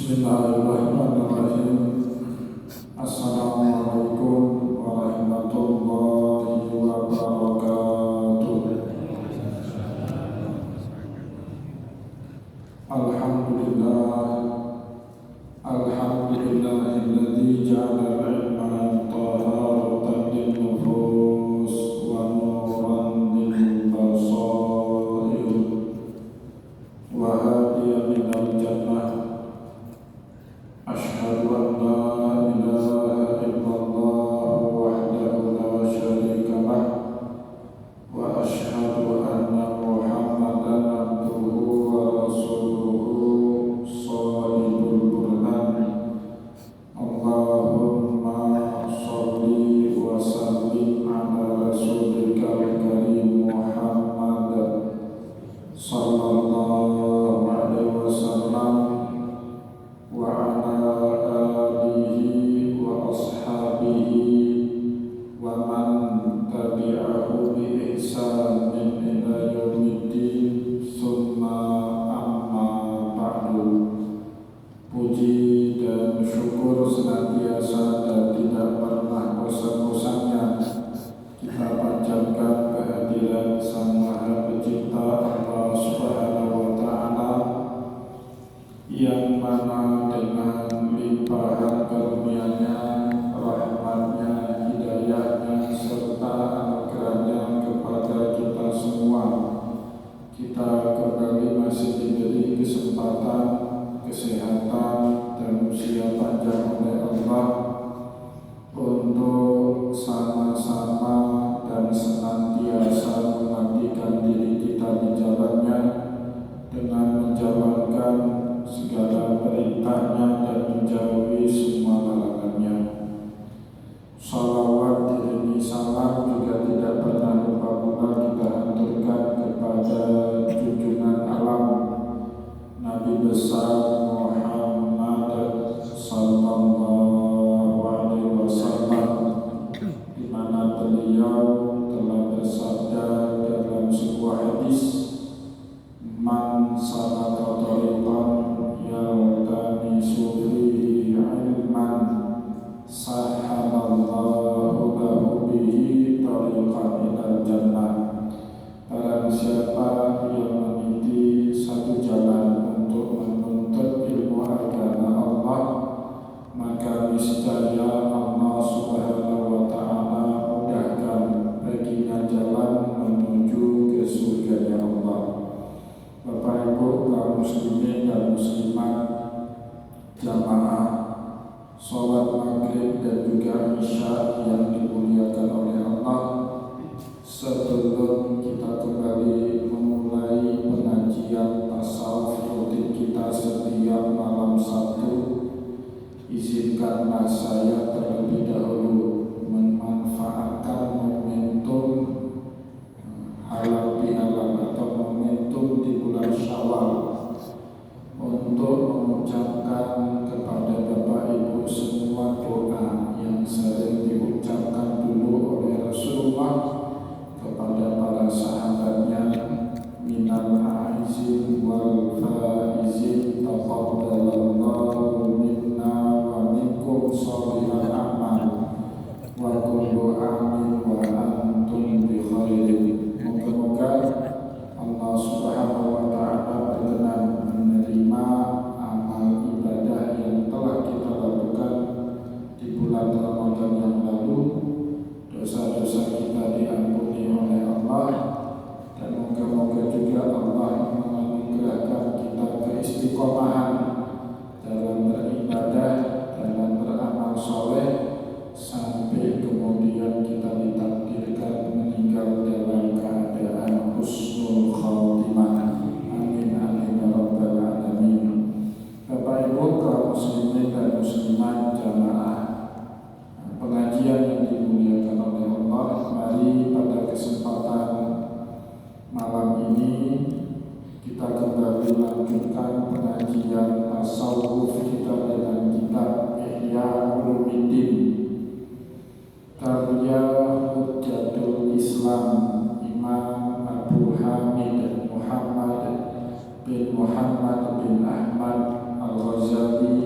Bismillahirrahmanirrahim. Assalamualaikum warahmatullahi wabarakatuh. Alhamdulillah, alhamdulillahilladzi ja'ala al-ilma taharatan lin-nufus wa nuran lil-basair wa hadiyan ilal jannah. Asyhadu an la ilaha illallah wahdahu la syarika lah wa asyhadu anna Muhammadan abduhu wa rasuluhu shadidul burhan. Allahumma sholli wa sallim ala rasulika al-karim Muhammad sallallahu alaihi wasallam wa ala alihi wa ashabihi wa man tabi'ahu bi ihsanin ila yaumiddin, summa amma ba'du. Puji dan syukur senantiasa dan tidak pernah bosan-bosannya kita panjatkan kehadiran Sang Maha Pencipta Allah Subhanahu wa Ta'ala, yang mana dengan limpahan karunia-Nya, rahmat-Nya, hidayah-Nya, serta anugerah-Nya kepada kita semua, kita kembali masih diberi kesempatan, kesehatan, dan usia panjang oleh Allah untuk sama-sama dan senantiasa mengabdikan diri kita di jalan-Nya dengan menjalankan segala perintah-Nya dan menjauhi semua larangan-Nya. Salawat diiringi salam juga tidak pernah lupa pula kita haturkan kepada junjungan alam Nabi besar Muhammad sallallahu alaihi wasallam, di mana beliau telah bersabda dalam sebuah hadis, man salaka thariqan yaltamisu fihi ilman sahalallahu lahu bihi thariqan ilal jannah. Barang siapa yang meniti satu jalan untuk menuntut ilmu agama Allah, maka niscaya Allah Subhanahu wa Ta'ala mudahkan baginya jalan menuju ke surga Allah. Bapak Ibu kaum muslimin dan muslimat, jamaah sholat maghrib dan juga isya yang dimuliakan oleh Allah, sebelum kita kembali memulai pengajian tasawuf rutin kita setiap malam Sabtu, izinkanlah saya terlebih dahulu memanfaatkan momentum halal bihalal atau momentum di bulan Syawal untuk mengucapkan kepada Bapak Ibu semua doa yang sering diucapkan dulu oleh Rasulullah kepada para sahabatnya, minal aizin wal faizin taqabbalallahu minna wa minkum sholihal a'mal wa kullu amin wa antum bi khairin. Moga-moga Allah Subhanahu wa Ta'ala berkenan menerima amal ibadah yang telah kita lakukan di bulan Ramadan yang lalu. Dosa-dosa kita diampuni oleh Allah, dan moga-moga juga Allah menganugerahkan kita keistiqomahan dalam beribadah, dalam beramal soleh, sampai kemudian kita ditakdirkan meninggal dalam keadaan husnul khatimah. Amin amin ya rabbal alamin. Bapak Ibu kaum muslimin dan muslimat, jamaah pengajian yang dimuliakan oleh Allah, mari pada kesempatan malam ini kita kembali lanjutkan pengajian tasawuf kita dengan kitab Ihya Ulumuddin, karya Hujjatul Islam Imam Abu Hamid Muhammad bin Ahmad Al-Ghazali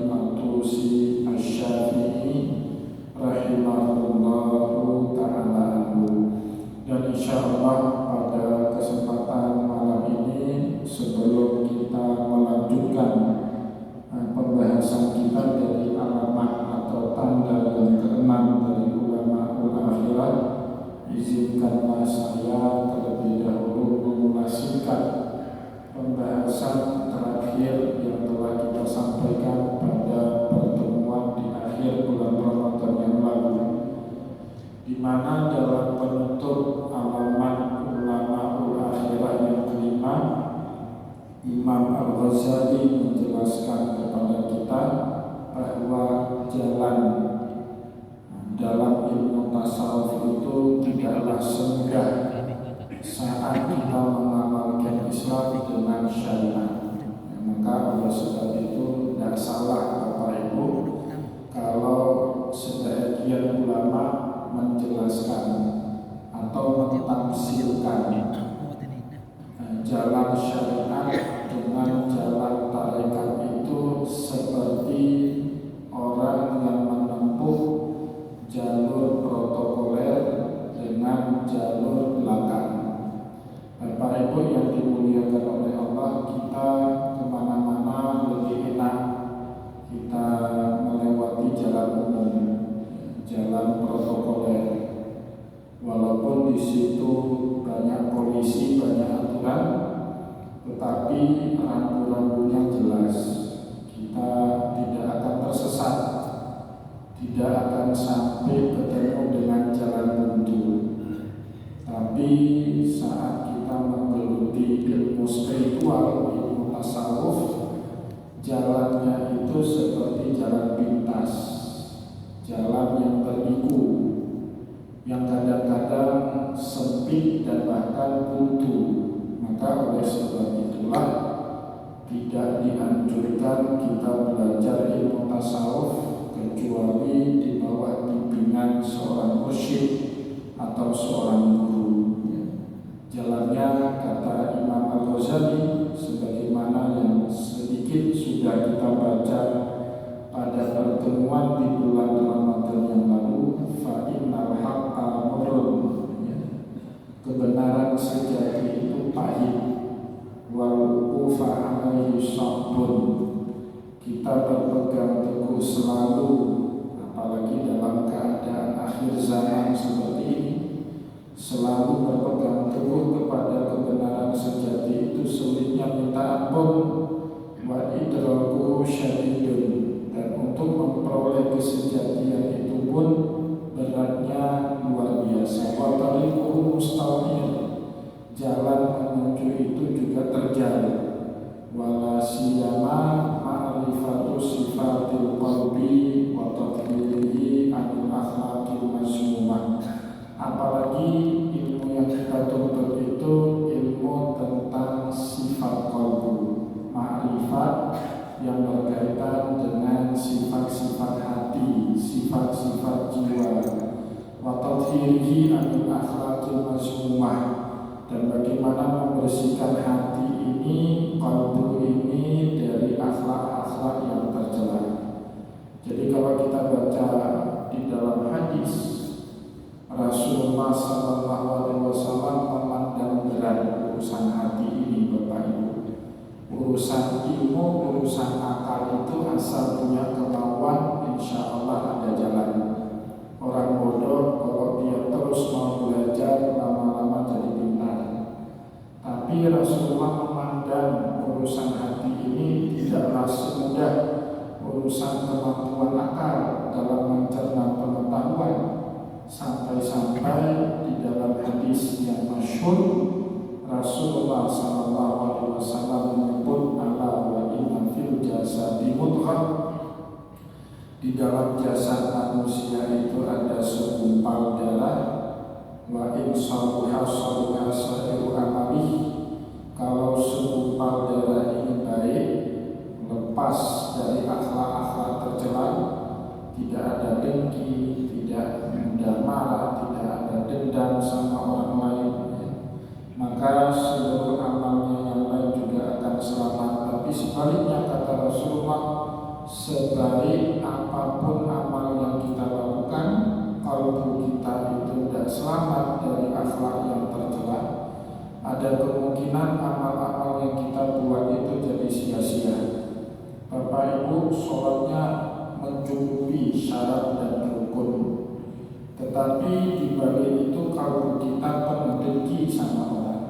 pembahasan terakhir yang telah kita sampaikan pada pertemuan di akhir bulan Ramadan yang lalu, di mana dalam penutup alamat Ulama'ul Akhirah yang kelima, Imam Al-Ghazali menjelaskan kepada kita bahwa jalan dalam ilmu tasawuf itu tidaklah semudah saat kita mengamalkan Islam dengan syariat. Maka oleh sebab itu tidak salah Bapak Ibu kalau sebagian ulama menjelaskan atau mentafsirkan jalan syariat dengan jalan tarekat itu seperti orang yang menempuh jalur protokoler dengan jalur belakang. Bapak Ibu yang dimuliakan oleh Allah, kita kemana-mana lebih enak kita melewati jalan umum, jalan protokoler. Walaupun di situ banyak polisi, banyak aturan, tetapi rambu-rambunya jelas. Kita tidak akan tersesat, tidak akan sampai ketemu dengan jalan buntu. Tapi saat kita menggeluti ilmu spiritual, ilmu tasawuf, jalannya itu seperti jalan pintas, jalan yang berliku, yang kadang-kadang sempit dan bahkan buntu. Maka oleh sebab itulah tidak dianjurkan kita belajar ilmu tasawuf kecuali di bawah bimbingan seorang mursyid atau seorang guru. Jalannya, kata Imam Al-Ghazali, sebagaimana yang sedikit sudah kita baca pada pertemuan di bulan Ramadan yang lalu, fa'innal haqqa murrun, kebenaran sejati itu pahit, wal ufa alaihi sabrun, kita berpegang teguh selalu, apalagi dalam keadaan akhir zaman seperti ini, selalu berpegang teguh kepada kebenaran sejati itu sulitnya minta ampun, wa idrakuhu syadidun, dan untuk memperoleh kesejatian itu pun beratnya luar biasa. Wa tariquhu mustaqim, jalan menuju itu juga terjal. Wala siyama ma'rifatu sifatil qalbi wa tadbirihi anil akhlaqil mazmumah. Apalagi ilmu yang kita tuntut itu ilmu tentang sifat qalbu, ma'rifat yang berkaitan dengan sifat-sifat hati, sifat-sifat jiwa, wa tadhhirihi anil akhlaqil mazmumah, dan bagaimana membersihkan hati ini, qalbu ini dari akhlak-akhlak yang tercela. Jadi kalau kita baca di dalam hadis, Rasulullah SAW memandang berat urusan hati ini, Bapak Ibu. Urusan ilmu, urusan akal itu asal punya kemauan, insya Allah ada jalan. Orang bodoh kalau dia terus mau belajar lama-lama jadi pintar. Tapi Rasulullah memandang urusan hati ini tidaklah semudah urusan kemampuan akal dalam mencerna pengetahuan. Sampai-sampai di dalam hadis yang masyhur Rasulullah SAW menyebut ala wa inna fil jasadi mudghah, di dalam jasad manusia itu ada segumpal darah, wa in saluha saluha sa'iru amalih, kalau segumpal darah ini baik, lepas dari akhlak-akhlak tercela, tidak ada dengki, tidak mudah marah, tidak ada dendam sama orang lain, maka seluruh amalnya yang lain juga akan selamat. Tapi sebaliknya, kata Rasulullah, sebaik apapun amal yang kita lakukan, kalau kita itu tidak selamat dari akhlak yang tercela, ada kemungkinan amal-amal yang kita buat itu jadi sia-sia. Bapak Ibu, sholatnya mencukupi syarat dan rukun, tetapi di balik itu kalau kita penuh dengki sama orang,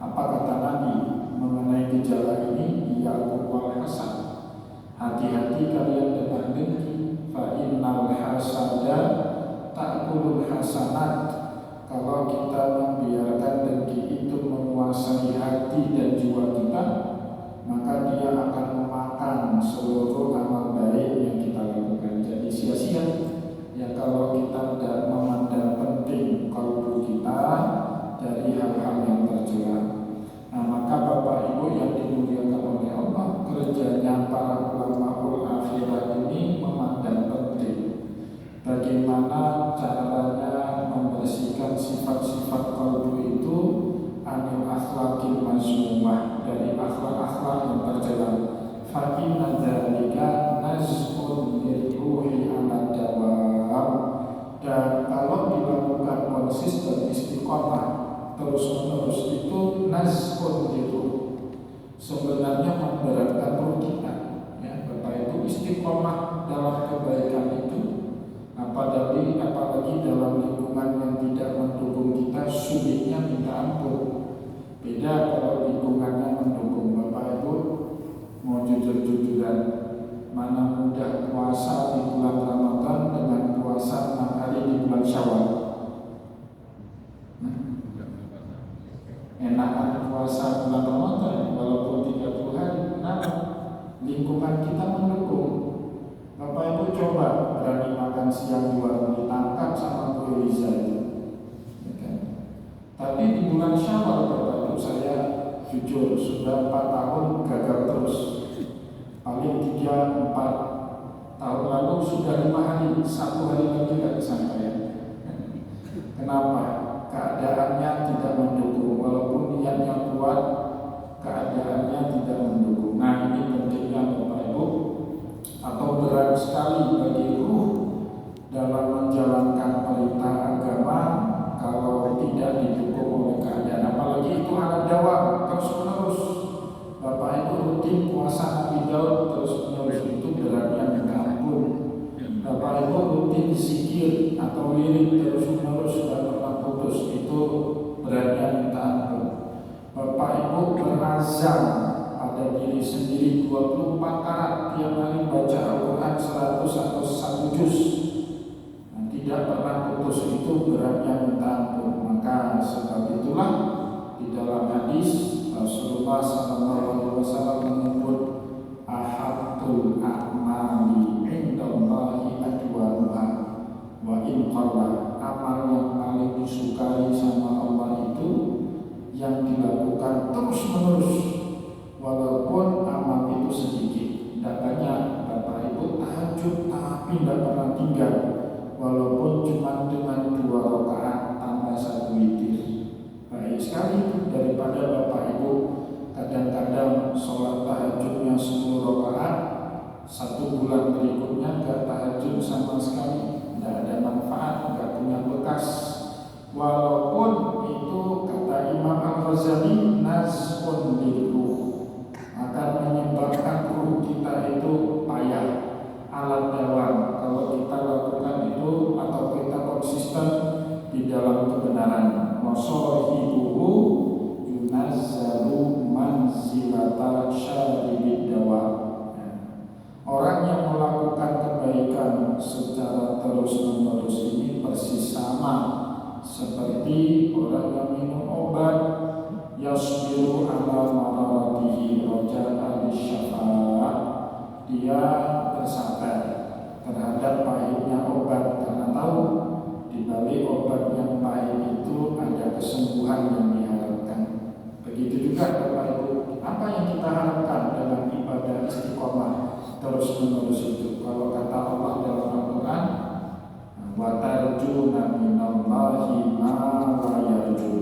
apa kata Nabi mengenai mempunyai gejala ini, iyyakum wal hasad. Hati-hati kalian dengan dengki. Fa innal hasada ta'kulul hasanat. Kalau kita membiarkan dengki itu menguasai hati dan jiwa kita, maka dia akan memakan seluruh amal baik yang kita lakukan. Jadi sia-sia ya kalau kita tidak memandang penting kalbu kita dari hal-hal yang tercela. Nah, maka Bapak Ibu yang dimuliakan oleh Allah, kerjanya para ulamaul akhirat ini memandang penting bagaimana caranya membersihkan sifat-sifat kalbu itu anil akhlaqil mazmumah, dari akhlak-akhlak yang tercela. Fa inna dzalika naz'un lirruhi 'ala dawam. Dan kalau dilakukan konsisten istiqomah terus-menerus itu naz'un lirruh, sebenarnya memberatkan ruh kita ya. Bapak Ibu, istiqomah dalam kebaikan itu apalagi dalam lingkungan yang tidak mendukung kita, sulitnya minta ampun. Beda kalau lingkungannya mendukung. Bapak Ibu mau jujur-jujuran, mana mudah puasa di bulan Ramadan dengan puasa 6 hari di bulan Syawal? Enakan puasa bulan Ramadan walaupun 30 hari. Kenapa? Lingkungan kita mendukung. Bapak Ibu coba berani makan siang di warung, ditangkap sama Bu Eliza itu. Tapi di bulan Syawal, Bapak Ibu, saya jujur sudah 4 tahun gagal terus. Paling 3-4 tahun lalu sudah 5 hari, 1 hari lagi tidak kesampaian. Kenapa? Keadaannya tidak mendukung. Walaupun niatnya kuat, keadaannya tidak mendukung. Nah, ini pentingnya Bapak Ibu, atau berat sekali bagi ruh dalam menjalankan perintah agama kalau tidak didukung oleh keadaan. Apalagi itu alat dawam terus-menerus. Bapak Ibu rutin puasa Nabi Daud terus-menerus, itu beratnya minta ampun. Bapak Ibu rutin zikir atau lirik terus-menerus dan pernah putus, itu beratnya minta ampun. Bapak Ibu berazam pada diri sendiri 24 karat tiap hari baca Al-Quran 100 atau 1 juz, tidak pernah putus, itu beratnya minta ampun. Maka sebab itulah di dalam hadis Rasulullah SAW menyebut ahabul a'mali indallahi adwamuha wa in qalla. Amal yang paling disukai sama Allah itu yang dilakukan terus-menerus walaupun amal itu sedikit. Tidak banyak Bapak Ibu tahajud tapi tidak pernah tinggal, walaupun cuma dengan 2 rakaat tambah 1 witir. Baik sekali daripada Bapak Ibu kadang-kadang sholat tahajudnya 10 rakaat, 1 bulan berikutnya gak tahajud sama sekali, tidak ada manfaat, gak punya bekas. Walaupun itu kata Imam Al-Ghazali naz'un lirruh, akan menyebabkan ruh kita itu payah, alat dawam kalau kita lakukan itu atau kita konsisten di dalam kebenaran. Wasahibuhu yunazzalu manzilata syaribid dawa. Orang yang melakukan kebaikan secara terus-menerus ini persis sama seperti orang yang minum obat, yasbiru ala mararatihi raja'a bisyafa'ah. Dia bersabar terhadap pahitnya obat karena tahu di balik obat yang pahit itu ada kesembuhan yang diharapkan. Begitu juga Bapak Ibu, apa yang kita harapkan dengan ibadah istiqomah terus-menerus itu? Kalau kata Allah dalam Al-Quran, wa tarjuna minallahi ma la yarjun.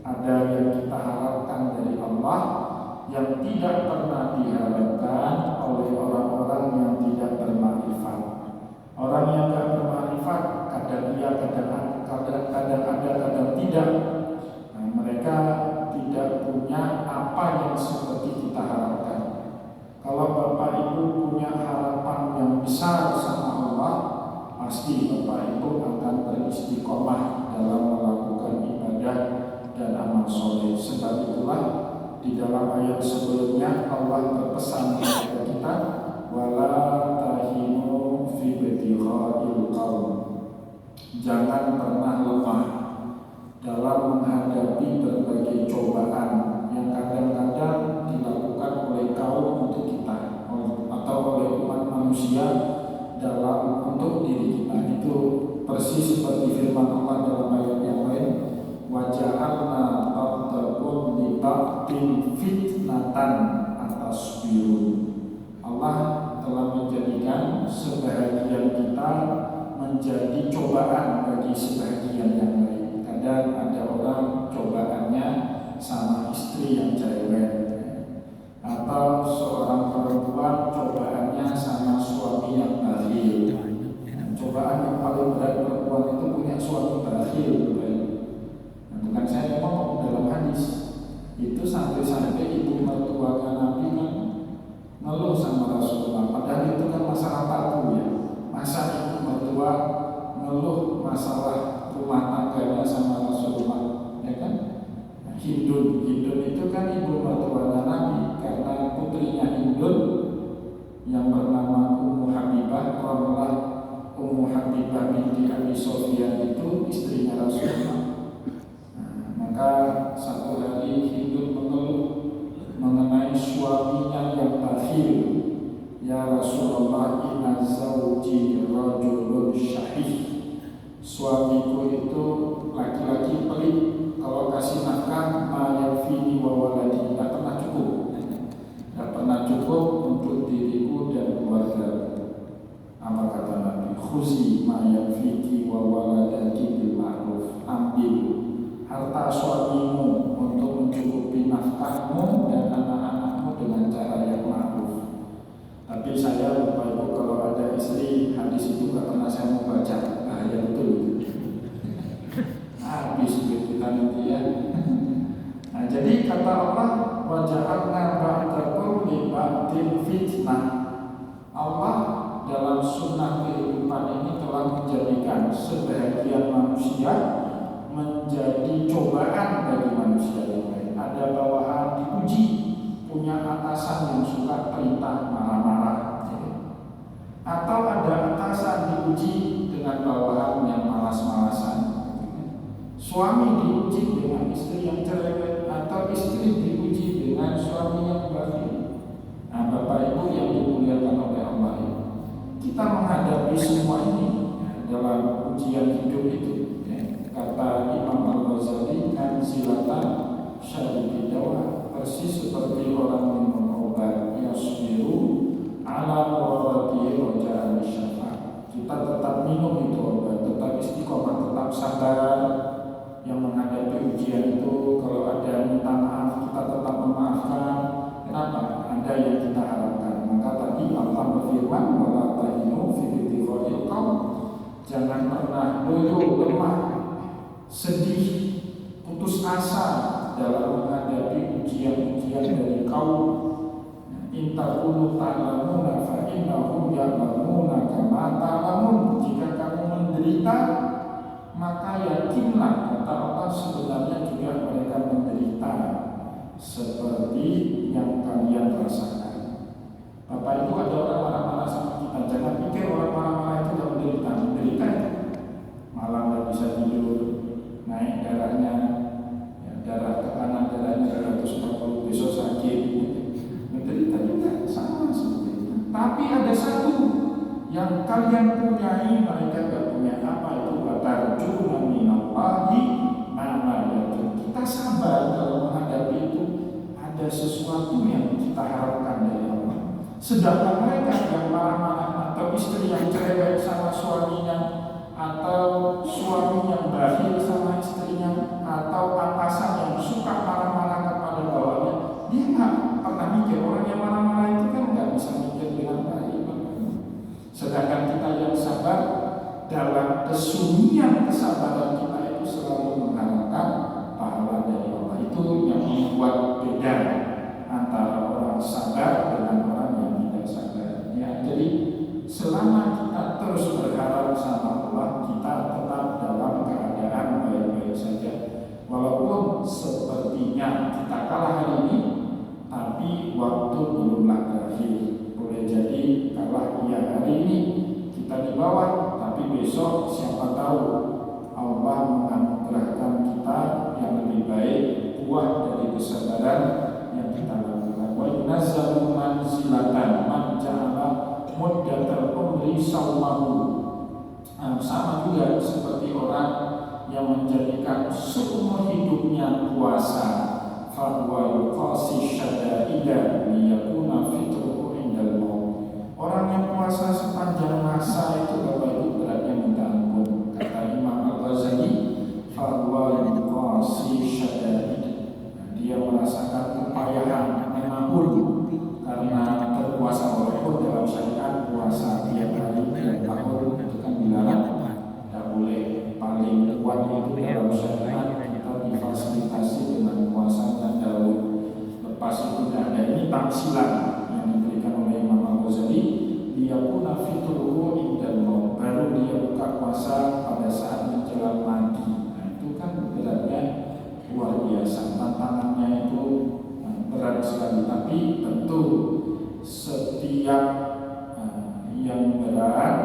Ada yang kita harapkan dari Allah yang tidak pernah diharapkan oleh orang-orang yang tidak bermakrifat. Orang yang tidak bermakrifat kadang iya, kadang ada, kadang tidak. Nah, mereka tidak punya apa yang seperti kita harapkan. Kalau Bapak Ibu punya harapan yang besar sama Allah, pasti Bapak Ibu akan beristiqomah dalam melakukan ibadah dan amal soleh. Sebab itulah Di dalam ayat sebelumnya Allah berpesan kepada kita, wala tahinu fi ibtigha'il qaum. Jangan pernah lemah dalam menghadapi berbagai cobaan yang kadang-kadang dilakukan oleh kaum untuk kita atau oleh umat manusia dalam untuk diri kita. Itu persis seperti firman Allah dalam ayat yang lain, wa ja'alna ba'dakum li ba'din fitnatan atasbirun. Allah telah menjadikan sebahagian kita menjadi cobaan bagi sebahagian yang lain. Kadang ada orang cobaannya sama istri yang cerewet, atau seorang perempuan cobaannya sama suami yang bakhil. Cobaan yang paling berat perempuan itu punya suami bakhil. Bukan saya ngomong, dalam hadis itu sampai-sampai ibu mertuanya Nabi kan ngeluh sama Rasulullah. Padahal itu kan masalah tabu ya. Masa ibu mertua ngeluh masalah rumah tangganya sama Rasulullah, ya kan? Hindun itu kan ibu mertuanya Nabi, karena putrinya Hindun yang bernama Ummu Habibah, Ramlah Ummu Habibah binti Abi Sufyan itu istrinya Rasulullah. Maka satu hari Hindun mengeluh mengenai suaminya yang bakhil. Ya Rasulullah, inna zawji rajulun syahih. Suamiku itu laki-laki pelit, kalau kasih nafkah ma yakfini wa waladi, tidak pernah cukup. Tidak pernah cukup untuk diriku dan keluarga. Apa kata Nabi? Khuzi ma yakfiki wa waladaki bil ma'ruf. Ambil harta suamimu untuk mencukupi nafkahmu dan anak-anakmu dengan cara yang ma'ruf. Tapi saya Bapak Ibu, kalau ada istri, hadis itu gak pernah saya mau baca. Bahaya betul. Habis kita nanti ya. Nah, jadi kata Allah, wa ja'alna ba'dakum li ba'din fitnah. Allah dalam sunnah kehidupan ini telah menjadikan sebahagian manusia menjadi cobaan bagi manusia yang lain. Ada bawahan dipuji, punya atasan yang suka perintah marah-marah, atau ada atasan dipuji dengan bawahan yang malas-malasan. Suami dipuji dengan istri yang cerewet, atau istri dipuji dengan suami yang bakhil. Nah, Bapak Ibu yang dimuliakan oleh Allah, kita menghadapi semua ini dalam ujian hidup itu. Kata Imam Al-Ghazali, anzilatan syariki dawa, persis seperti orang minum obat, yasbiru ala warati roja al-syafa. Kita tetap minum itu obat, tetap istiqomah, tetap sabar. Yang menghadapi ujian itu, kalau ada minta maaf, kita tetap memaafkan. Kenapa? Ada yang kita harapkan. Maka tadi Allah berfirman, wala tahinu fi ibtigha'il qaum. Jangan pernah loyo, lemah, sedih, putus asa dalam menghadapi ujian-ujian dari kaum. Intaqulu ta'lamuna fa innahum ya'lamuna kama ta'lamun. Jika kamu menderita, maka yakinlah, kata Allah, sebenarnya juga mereka menderita seperti yang kalian rasakan. Bapak Ibu, ada orang marah-marah sama kita, jangan pikir orang marah-marah itu tidak menderita. Menderita malam tidak bisa tidur, naik darahnya, ya, darah tekanan darahnya 140, besok sakit, menderita juga sama seperti itu. Tapi ada satu yang kalian punyai, mereka tidak punya. Apa itu? Watarjuna minallahi ma'la yarjun. Kita sabar dalam menghadapi itu. Ada sesuatu yang kita harapkan dari Allah. Sedangkan mereka yang marah-marah, atau istri yang cerewet sama suaminya, atau suami yang bakhil sama istrinya, atau atasan yang suka marah-marah kepada bawahannya, dia nggak pernah mikir. Orang yang marah-marah itu kan nggak bisa mikir dengan baik. Sedangkan kita yang sabar, dalam kesunyian kesabaran kita itu selalu mengharapkan pahala dari Allah. Itu yang membuat beda antara orang sabar dengan orang yang tidak sabar. Ya, jadi selama kita terus berharap sama Allah, kita tetap dalam keadaan baik-baik saja. Walaupun sepertinya kita kalah hari ini, besok siapa tahu Allah menganugerahkan kita yang lebih baik, buah dari kesabaran yang kita lakukan. Wa inazzalu manzilatan man ja'ala muddatal umri sawmahu. Sama juga seperti orang yang menjadikan seumur hidupnya puasa, fahuwa yuqasi syada'ida liyakuna fitruhu indal maut. Orang yang puasa sepanjang masa itu Bapak Ibu beratnya minta ampun. Kata Imam Al-Ghazali, fahuwa yuqasi syada'ida. Dia merasakan kepayahan menahun karena berpuasa, walaupun dalam syariat puasa tiap hari tiap tahun itu kan dilarang, tidak boleh. Paling kuat itu dalam syariat kita difasilitasi dengan puasa dan Daud. Lepas itu tidak ada. Ini tamsilan yang diberikan oleh Imam Al-Ghazali. Dia pun fitruhu indal maut, baru dia buka puasa pada saat menjelang mati. Nah, itu kan beratnya luar biasa, tantangannya itu berat sekali. Tapi tentu setiap yang berat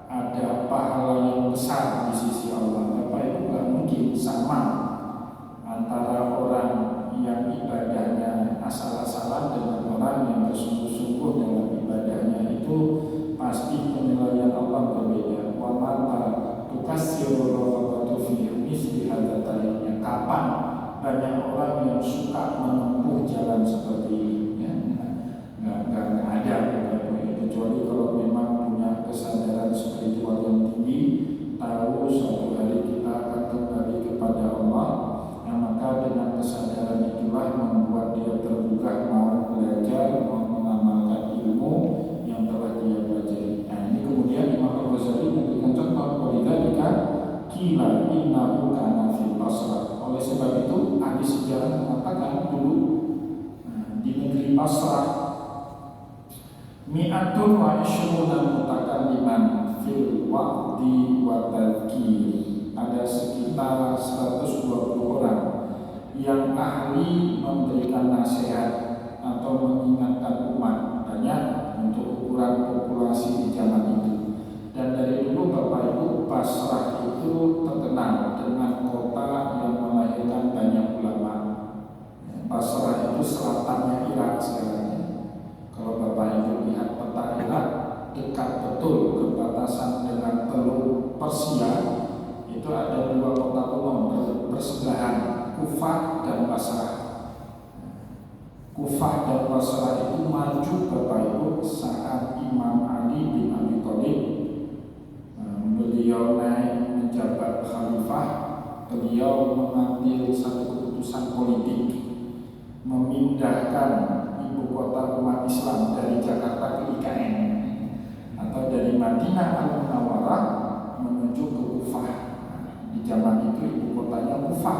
ada pahala yang besar di sisi Allah. Bapak Ibu nggak mungkin sama antara orang yang ibadahnya asal-asalan dengan orang yang bersungguh-sungguh dalam ibadahnya. Itu pasti penilaian Allah berbeda. Wa mata tukassiru rabbatu fi misli hadza tariknya. Kapan banyak orang yang suka menempuh jalan seperti ini, ya? Nggak ada, kecuali kalau memang punya kesadaran spiritual yang tinggi, tahu suatu hari kita akan kembali kepada Allah. Nah, maka dengan kesadaran itulah membuat dia terbuka mau belajar, mau mengamalkan ilmu yang telah dia pelajari. Nah, ini kemudian Imam Al-Ghazali memberikan contoh walidhalika qila innahu kana fil Basrah. Oleh sebab itu ahli sejarah mengatakan dulu di negeri Basrah mi'atun wa ishruna mutakalliman fil waqti wa tadhkir. Ada sekitar 120 orang yang ahli memberikan nasihat atau mengingatkan umat. Banyak untuk ukuran populasi di zaman itu. Dan dari dulu Bapak Ibu, Basrah itu terkenal dengan kota yang melahirkan banyak ulama. Basrah itu selatannya Irak sekarang. Kalau Bapak Ibu lihat peta Irak, dekat betul berbatasan dengan Teluk Persia. Itu ada dua kota kuno bersebelahan, Kufah dan Basrah. Kufah dan Basrah itu maju Bapak Ibu saat Imam Ali bin Abi Thalib beliau naik menjabat khalifah. Beliau mengambil satu keputusan politik, memindahkan ibu kota umat Islam dari Jakarta ke IKN atau dari Madinah Al-Munawwarah menuju ke Kufah. Di zaman itu ibu kotanya Kufah.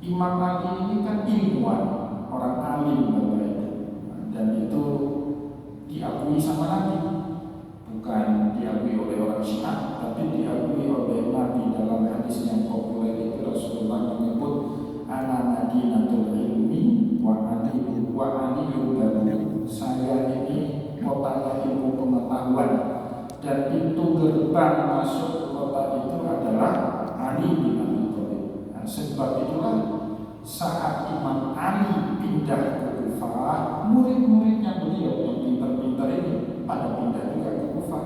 Imam Ali ini kan ilmuwan, orang alim Bapak Ibu, dan itu diakui sama Nabi, bukan diakui oleh orang Syiah, tapi diakui oleh Nabi. Dalam hadis yang populer itu Rasulullah menyebut ana madinatul ilmi wa aliyul babu. Saya ini kotanya ilmu pengetahuan, dan pintu gerbang masuk ke kota itu adalah Ali bin Abi Thalib. Nah, sebab itulah saat Imam Ali pindah ke Kufah, murid-muridnya beliau yang pintar-pintar ini pada pindah juga ke Kufah.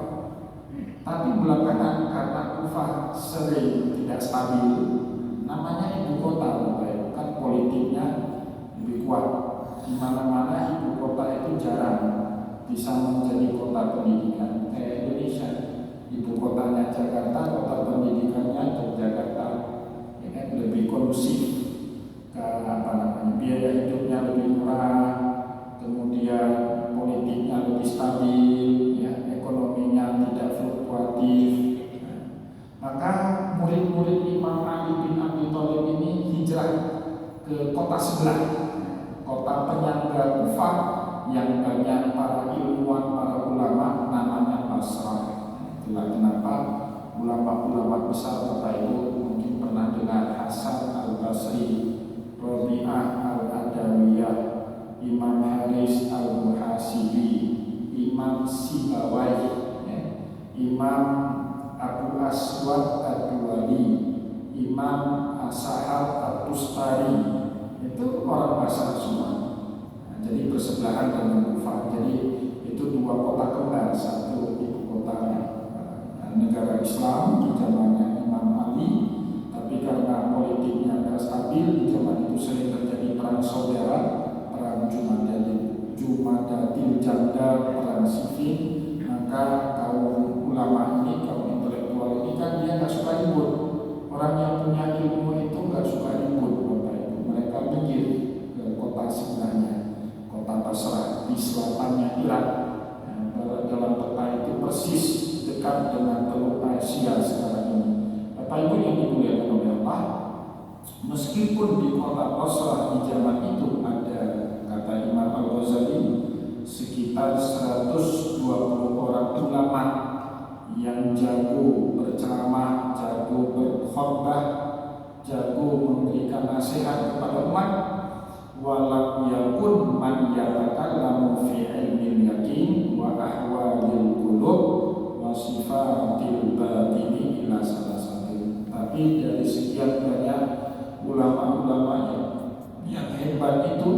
Tapi belakangan karena Kufah sering tidak stabil, namanya ibu kota, kan politiknya lebih kuat. Di mana-mana ibu kota itu jarang bisa menjadi kota pendidikan kayak Indonesia. Ibu kotanya Jakarta, kota pendidikannya Jakarta, ya kan, lebih kondusif ke biaya hidupnya lebih murah, kemudian politiknya lebih stabil, ya, ekonominya tidak fluktuatif. Maka murid-murid Imam Ali bin Abi Thalib ini hijrah ke kota sebelah, kota penyangga Kufah yang banyak para ilmuwan, para ulama, namanya Basrah. Itulah kenapa ulama-ulama besar Bapak Ibu mungkin pernah dengar Hasan Al-Basri, Rabi'ah Al-Adawiyah, Imam Haris Al-Muhasibi, Imam Sibawai, ya, Imam Abu Aswad Ad-Duwali, Imam As-Sahab At-Tustari, itu orang Basra semua. Nah, jadi bersebelahan dengan Kufah. Jadi itu dua kota kembar, satu ibu kota negara Islam di zamannya Imam Ali, tapi karena politiknya tidak stabil di zaman itu sering terjadi perang saudara, perang Jumadadil Janda, perang Siffin, maka kaum ulama ini, kaum intelektual ini kan dia nggak suka ribut. Orang yang punya ilmu itu nggak suka ribut, Bapak Ibu. Mereka minggir ke kota sebelahnya, kota Basra di selatannya Irak. Dalam peta itu persis dekat dengan Teluk Asia sekarang ini. Bapak Ibu yang dimuliakan oleh Allah, meskipun di kota Basra di zaman itu ada, kata Imam Al-Ghazali, sekitar 120 orang ulama yang jago berceramah, jago berkhotbah, jago memberikan nasihat kepada umat. Walam yakun man yatakallamu fi ilmil yakin wa ahwalil qulub wa sifatil batini ila salasati. Tapi dari sekian banyak ulama-ulama yang hebat itu,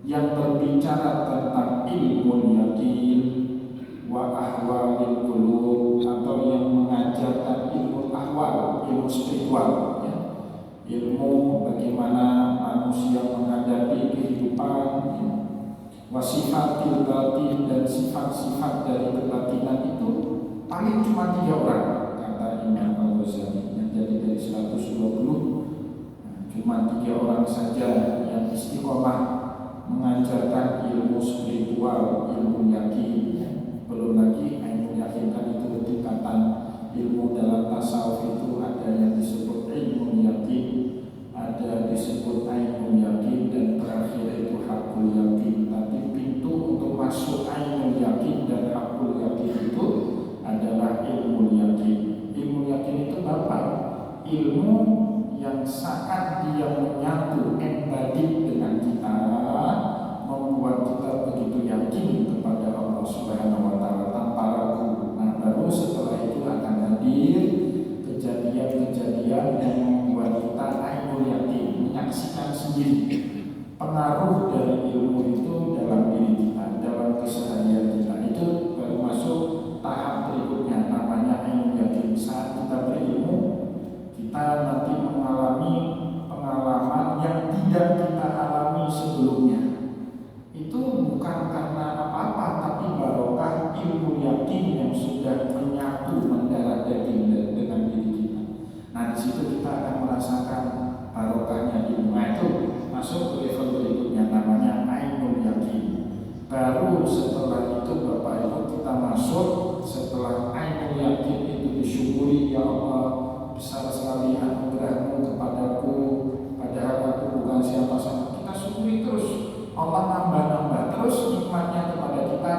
yang berbicara tentang ilmu yakin wa ahwalil qulub, atau yang mengajarkan ilmu ahwal, ilmu spiritual, ya. Ilmu bagaimana manusia menghadapi kehidupan, ya. Wasifatil batin, dan sifat-sifat dari kebatinan itu paling cuma 3 orang, kata Imam Al-Ghazali. Jadi dari 120 cuma 3 orang saja yang istiqomah mengajarkan ilmu spiritual, ilmu yakin, ya. Belum lagi ilmu yakin kan itu tingkatan ilmu dalam tasawuf itu ada yang disebut ilmu yakin, ada disebut ilmu yakin, dan terakhir itu hakul yakin. Tapi pintu untuk masuk ilmu yakin dan hakul yakin itu adalah ilmu yakin. Ilmu yakin itu apa? Ilmu yang saat dia menyatu embadi dengan kita, membuat kita begitu yakin kepada Allah Subhanahu wa Ta'ala tanpa ragu. Nah, baru setelah itu akan hadir kejadian-kejadian yang membuat kita ainul yakin, menyaksikan sendiri pengaruh dari ilmu itu dalam diri kita, dalam keseharian kita. Itu baru masuk tahap berikutnya, namanya ainul yakin. Saat kita berilmu, kita nanti mengalami pengalaman yang tidak kita alami sebelumnya. Itu bukan karena apa-apa, tapi barokah ilmu yakin yang sudah menyatu mendarah daging dengan diri kita. Nah, di situ kita akan merasakan barokahnya ilmu. Nah, itu masuk ke level berikutnya, namanya ainul yakin. Baru setelah itu Bapak Ibu kita masuk, setelah ainul yakin itu disyukuri, ya Allah, besar sekali anugerahmu kepadaku, padahal aku bukan siapa-siapa. Kita syukuri terus, Allah nambah-nambah terus nikmatnya kepada kita.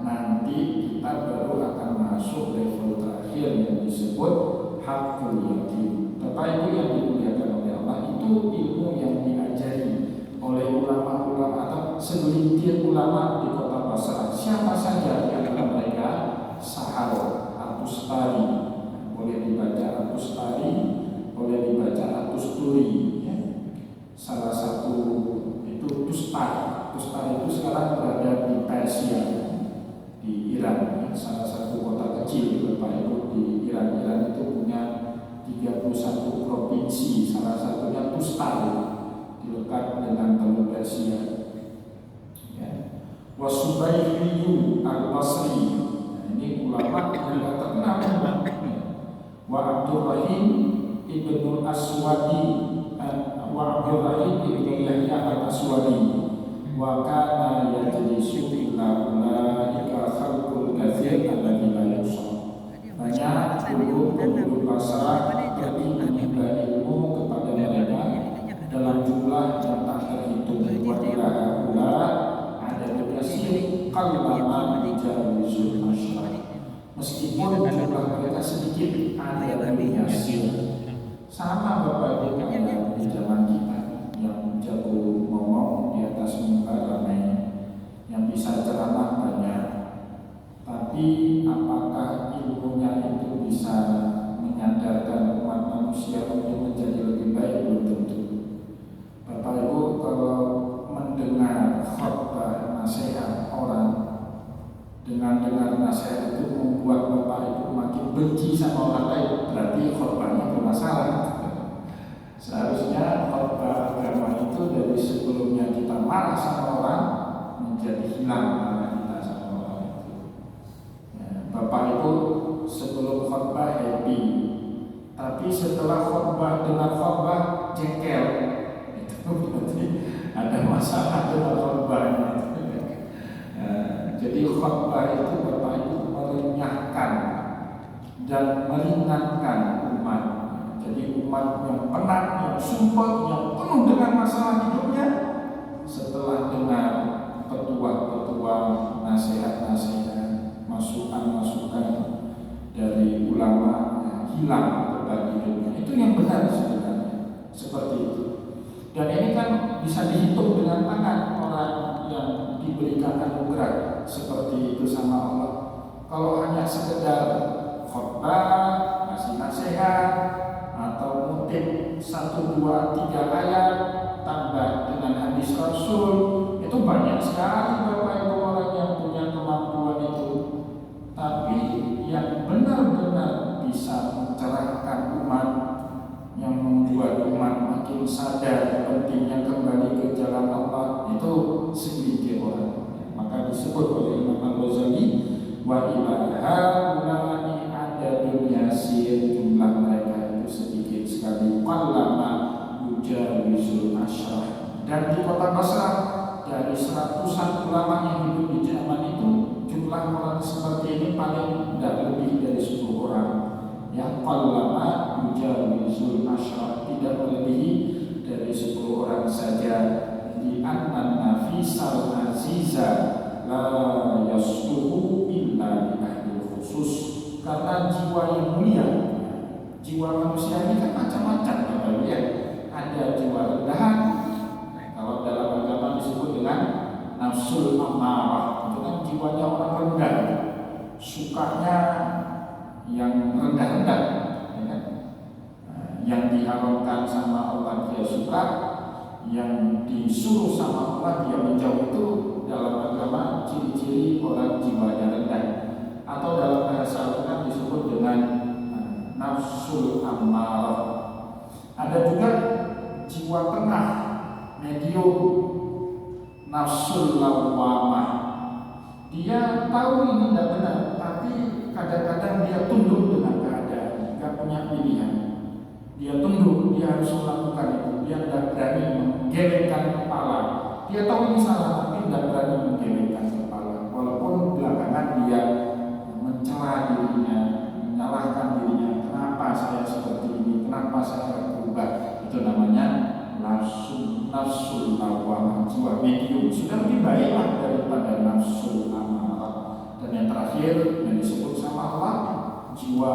Nanti kita baru akan masuk level terakhir yang disebut hakul yakin. Bapak Ibu yang dimuliakan oleh Allah, itu ilmu yang diajari oleh ulama-ulama atau segelintir ulama di kota Basra. Siapa saja yang mereka? Sahal At-Tustari, boleh dibaca At-Tustari, boleh dibaca At-Tusturi, ya. Salah satu itu Tustar. Tustar itu sekarang berada di Persia, di Iran, ya. Salah satu kota kecil Bapak Ibu di Iran. Iran itu punya 31 provinsi, salah satunya Tustar, dekat dengan Teluk Persia, ya. Wasubayriyu Al-Basri, nah, ini ulama yang terkenal, ya. Wa Abdurrahim Ibnul Aswadi, wa Abdurrahim Ibnu Yahya Al-Aswadi, wa kana yajlisu illa ulaika khalqul katsir alladzi la yusab. Banyak penduduk Basra pergi menimba ilmu kepada mereka dalam jumlah yang tak terhitung. Wa ila haula ada kasir qalama dijawizul masyarakat. Meskipun jumlah mereka sedikit, ada yang yasir. Sama Bapak Ibu kayak di zaman kita, yang jago ngomong di atas mimbar ramai, yang bisa ceramah banyak. Tapi apakah marah sama orang menjadi hilang marah kita sama orang itu. Ya, Bapak itu sebelum khotbah happy, tapi setelah khotbah dengan khotbah jengkel, itu berarti ada masalah dengan khotbahnya. Jadi khotbah itu Bapak itu merenyahkan dan meringankan umat. Jadi umat yang penat, yang sumpah, yang penuh dengan masalah hidupnya, setelah dengar petua-petua, nasihat-nasihat, masukan-masukan dari ulama, hilang beban hidupnya. Itu yang benar sebenarnya, seperti itu. Dan ini kan bisa dihitung dengan tangan orang yang diberikan anugerah seperti itu sama Allah. Kalau hanya sekedar khotbah, ngasih nasihat, atau mungkin 1, 2, 3 ayat tambah dengan hadis Rasul, itu banyak sekali Bapak Ibu orang yang punya kemampuan itu. Tapi yang benar-benar bisa mencerahkan umat, yang membuat umat makin sadar pentingnya kembali ke jalan Allah, itu sedikit orang. Maka disebut oleh Imam Al-Ghazali, wa ilaha ulani ada dunia sir, jumlah mereka itu sedikit sekali, qallama yujawizul asyrah. Dan di kota Basrah dari 100-an ulama yang hidup di zaman itu, jumlah orang seperti ini paling tidak lebih dari 10 orang. Yang qallama yujawizul asyrah, tidak melebihi dari 10 orang saja. Di annan nafisal aziza la yasluhu illa li ahli khusus. Karena jiwa yang mulia, jiwa manusia ini kan macam-macam ya. Ada jiwa rendahan, kalau dalam agama disebut dengan nafsul amarah, itu kan jiwanya orang rendah, sukanya yang rendah-rendah, ya kan? Yang diharamkan sama Allah dia suka, yang disuruh sama Allah dia menjauh. Itu dalam agama ciri-ciri orang jiwanya rendah. Atau dalam bahasa Al-Quran disebut dengan nafsul ammarah. Ada juga jiwa tengah, medium, nafsul lawamah. Dia tahu ini tidak benar, tapi kadang-kadang dia tunduk dengan keadaan, tidak punya pilihan. Dia tunduk, dia harus melakukan itu. Dia tidak berani menggelengkan kepala. Dia tahu ini salah, tapi tidak berani menggelengkan kepala. Walaupun belakangan dia mencela dirinya, menyalahkan dirinya, kenapa saya seperti ini, kenapa saya berubah. Itu namanya nafsul lawamah, jiwa medium. Sudah lebih baiklah daripada nafsul amarah. Dan yang terakhir yang disebut sama Allah, jiwa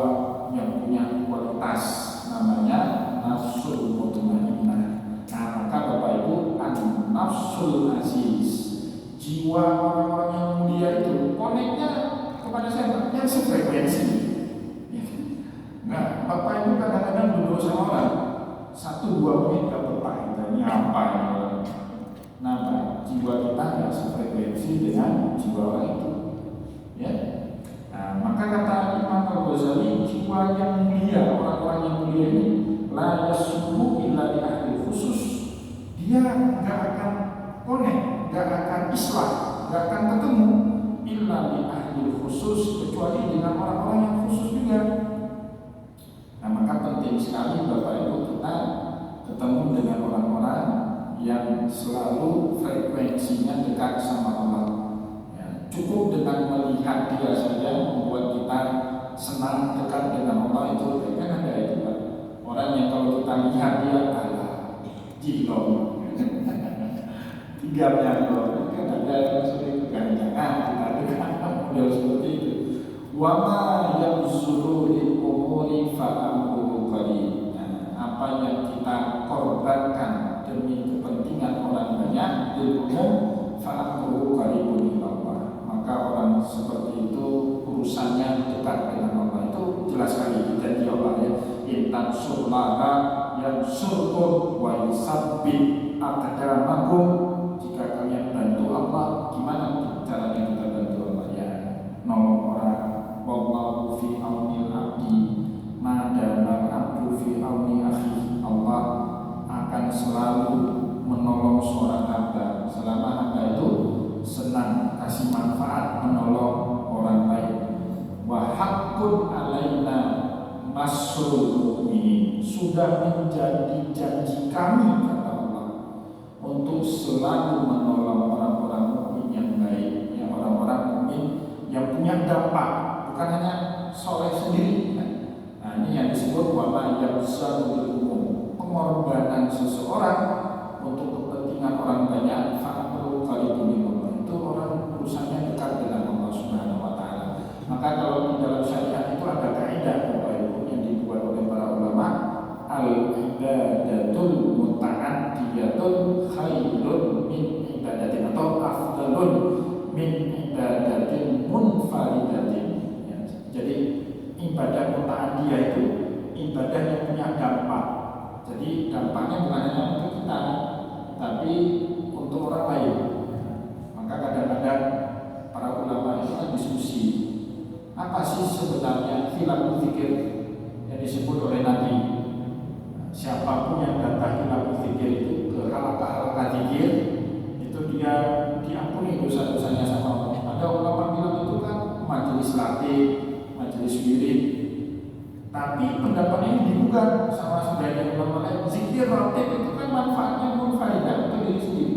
yang punya kualitas, namanya nafsul mutmainnah. Nah, maka Bapak Ibu, nafsul aziz, jiwa orang-orang yang mulia itu koneknya kepada siapa? Yang sefrekuensi. Nah, Bapak Ibu kadang-kadang duduk sama orang 1-2 menit gak bertahan, ini apa ya? Nah, jiwa kita gak sefrekuensi dengan jiwa orang itu, ya. Nah, maka kata Imam Al-Ghazali, jiwa yang mulia, orang-orang yang mulia ini, la yasluhu illa li ahli khusus. Dia gak akan konek, gak akan islah, gak akan ketemu illa li ahli khusus, kecuali dengan orang-orang yang khusus juga. Nah, maka penting sekali Bapak Ibu kita ketemu dengan orang-orang yang selalu frekuensinya dekat sama Allah. Ya, cukup dengan melihat dia saja membuat kita senang dekat dengan Allah. Itu kan ada itu Pak. Orang yang kalau kita lihat dia adalah jilong, tiganya loh, kan ada yang seperti itu kan, jangan kita dekat model seperti itu. Wama yang suruhi umuri fa'amruhu qalil. Apa yang kita korbankan demi kepentingan orang banyak di umum, fa'amruhu qalilun ilallah. Maka orang seperti itu urusannya dekat dengan Allah. Itu jelas sekali janji Allah ya. Intan surlaha yang surkum wa yusabbit aqdamakum. Jika kalian bantu Allah, gimana caranya kita bantu Allah ya? Nolong orang. Wallahu fi auni abdi madama abdu fi auni akhi. Allah akan selalu menolong seorang hamba selama menolong orang lain. Wa haqqun alaina nasrul mu'minin, sudah menjadi janji kami kata Allah untuk selalu menolong orang-orang mukmin yang baik, yang orang-orang mukmin yang punya dampak, bukan hanya soleh sendiri. Nah, ini yang disebut wala yabzalul umum, pengorbanan seseorang untuk kepentingan orang banyak. Fa'amru qalibun minallah, itu orang urusannya dekat dengan Allah Subhanahu wa taala. Maka kalau di dalam syariat itu ada kaidah Bapak Ibu yang dibuat oleh para ulama, al-ibadatul muta'addiyatun khairun min ibadatin, atau afdalun min ibadatin munfaridatin. Ya, jadi ibadah muta'addiyah itu ibadah yang punya dampak. Jadi dampaknya bukan hanya untuk kita, tapi untuk orang lain. Maka kadang-kadang para ulama itu kan diskusi, apa sih sebenarnya khilaful zikir yang disebut oleh Nabi. Siapapun yang datang khilaful zikir itu ke halaqah-halaqah zikir, itu dia diampuni dosa-dosanya sama Allah. Ada ulama bilang itu kan majelis latih, majelis wirid. Tapi pendapat ini digugat sama sebagian ulama lain. Zikir ratib itu kan manfaatnya munfaridah untuk diri sendiri.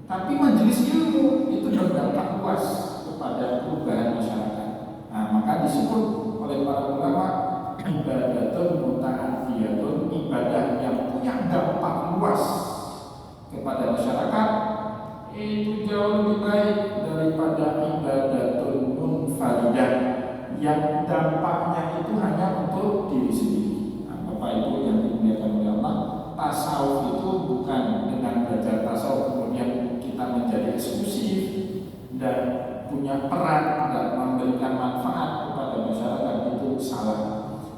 Tapi majelis ilmu itu berdampak luas kepada perubahan masyarakat. Nah, maka disebut oleh para ulama ibadatun muta'addiyatun, ibadah yang punya dampak luas kepada masyarakat, itu jauh lebih baik daripada ibadatun munfaridah yang dampaknya itu hanya untuk diri sendiri. Nah, Bapak Ibu yang dimuliakan oleh Allah, tasawuf itu bukan dengan belajar tasawuf kemudian kita menjadi eksklusif dan punya peran dan memberikan manfaat kepada masyarakat, itu salah.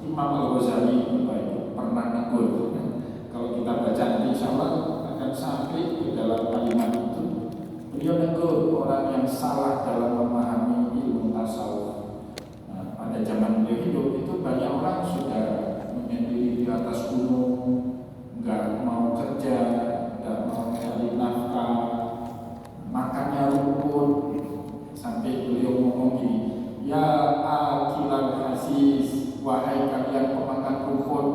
Imam Al-Ghazali Bapak Ibu pernah negur, kalau kita baca nanti insya Allah akan sampai ke dalam kalimat itu. Beliau negur orang yang salah dalam memahami ilmu tasawuf. Pada zaman beliau hidup itu banyak orang sudah menyendiri di atas gunung, nggak mau kerja, nggak mau mencari nafkah, makannya rumput, sampai beliau ngomong gini, ya akilan hasis, wahai kalian pemakan rumput.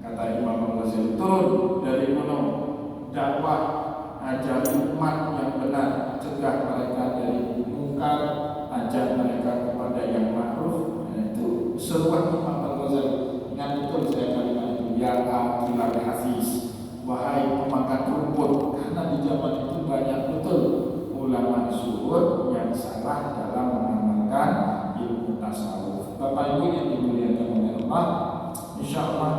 Kata Imam Al-Ghazali, turun dari gunung, dakwah, ajari umat yang benar, cegah mereka dari mungkar, ajak mereka kepada yang ma'ruf. Itu seruan Imam Al-Ghazali. Ingat betul saya kalimat itu, ya akilan hasis, wahai pemakan rumput. Karena di zaman itu banyak betul ulama zuhud yang salah dalam mengamalkan ilmu tasawuf. Bapak Ibu yang dimuliakan oleh Allah, insya Allah